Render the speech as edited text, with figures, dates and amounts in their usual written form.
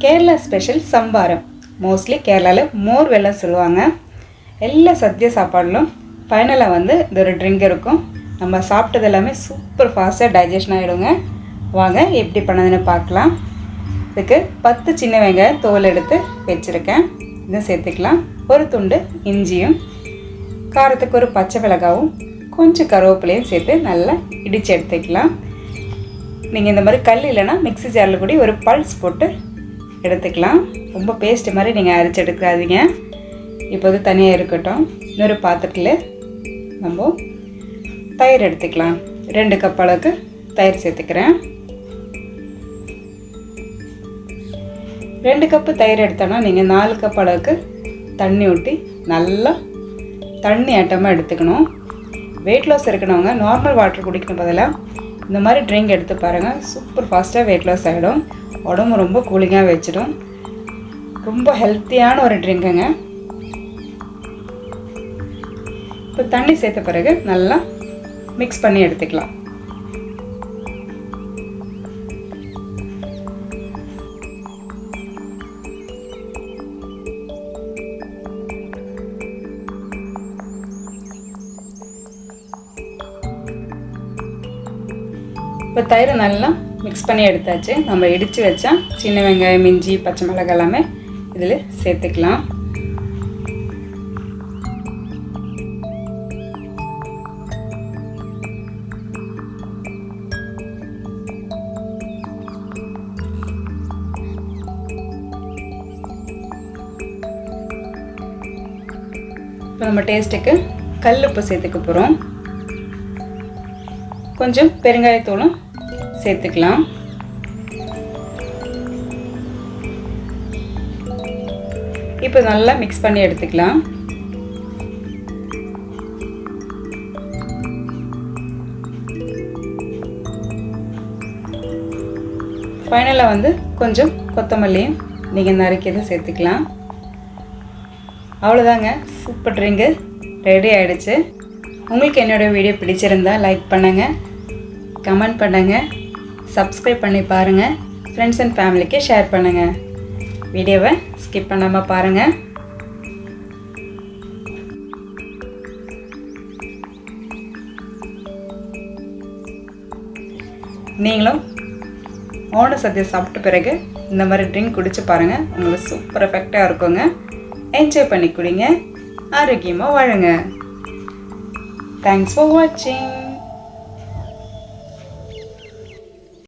Kerala special sambaram. Mostly கேரளாவில் மோர் வெல்லம் சொல்லுவாங்க. எல்லா சத்ய சாப்பாடுலும் ஃபைனலாக வந்து இது ஒரு ட்ரிங்க் இருக்கும். நம்ம சாப்பிட்டது எல்லாமே சூப்பர் ஃபாஸ்ட்டாக டைஜஷன் ஆகிடுங்க. வாங்க எப்படி பண்ணதுன்னு பார்க்கலாம். இதுக்கு 10 சின்ன வெங்காயம் தோல் எடுத்து வச்சுருக்கேன். இதை சேர்த்துக்கலாம். ஒரு துண்டு இஞ்சியும், காரத்துக்கு ஒரு பச்சை மிளகாவும், கொஞ்சம் கருவேப்பிலையும் சேர்த்து நல்லா இடித்து எடுத்துக்கலாம். நீங்கள் இந்த மாதிரி கல் இல்லைன்னா மிக்ஸி ஜாரில் கூட ஒரு பல்ஸ் போட்டு எடுத்துக்கலாம். ரொம்ப பேஸ்ட்டு மாதிரி நீங்கள் அரைச்சி எடுக்காதீங்க. இப்போது தனியாக இருக்கட்டும். இன்னொரு பாத்திரத்தில் நம்ம தயிர் எடுத்துக்கலாம். 2 கப் அளவுக்கு தயிர் சேர்த்துக்கிறேன். 2 கப்பு தயிர் எடுத்தோன்னா நீங்கள் 4 கப் அளவுக்கு தண்ணி ஊற்றி நல்லா தண்ணி ஆட்டமாக எடுத்துக்கணும். வெயிட் லாஸ் இருக்கணுங்க. நார்மல் வாட்டர் குடிக்கணும் பதிலாக இந்த மாதிரி ட்ரிங்க் எடுத்து பாருங்கள். சூப்பர் ஃபாஸ்ட்டாக வெயிட் லாஸ் ஆகிடும். உடம்பு ரொம்ப கூலிங்காக வச்சிடும். ரொம்ப ஹெல்த்தியான ஒரு ட்ரிங்க்குங்க. இப்போ தண்ணி சேர்த்த பிறகு நல்லா மிக்ஸ் பண்ணி எடுத்துக்கலாம். இப்போ தயிரை நல்லா மிக்ஸ் பண்ணி எடுத்தாச்சு. நம்ம இடித்து வச்சா சின்ன வெங்காயம், இஞ்சி, பச்சை மிளகாய் எல்லாமே இதில் சேர்த்துக்கலாம். இப்போ நம்ம டேஸ்ட்டுக்கு கல் உப்பு சேர்த்துக்க போகிறோம். கொஞ்சம் பெருங்காயத்தூளும் சேர்த்துக்கலாம். இப்போ நல்லா மிக்ஸ் பண்ணி எடுத்துக்கலாம். ஃபைனலாக வந்து கொஞ்சம் கொத்தமல்லியும் நீங்கள் நறுக்கியதை சேர்த்துக்கலாம். அவ்வளோதாங்க, சூப்பர் ட்ரிங்கு ரெடி ஆகிடுச்சு. உங்களுக்கு என்னோடய வீடியோ பிடிச்சிருந்தா லைக் பண்ணுங்கள், கமெண்ட் பண்ணுங்கள், சப்ஸ்கிரைப் பண்ணி பாருங்கள், ஃப்ரெண்ட்ஸ் அண்ட் ஃபேமிலிக்கு ஷேர் பண்ணுங்கள். வீடியோவை ஸ்கிப் பண்ணாமல் பாருங்கள். நீங்களும் ஓண சத்யா சாப்பிட்ட பிறகு இந்த மாதிரி ட்ரிங்க் குடிச்சு பாருங்கள். உங்களுக்கு சூப்பர் எஃபெக்டாக இருக்குங்க. என்ஜாய் பண்ணி குடிங்க, ஆரோக்கியமாக வாழுங்க. Thanks for watching.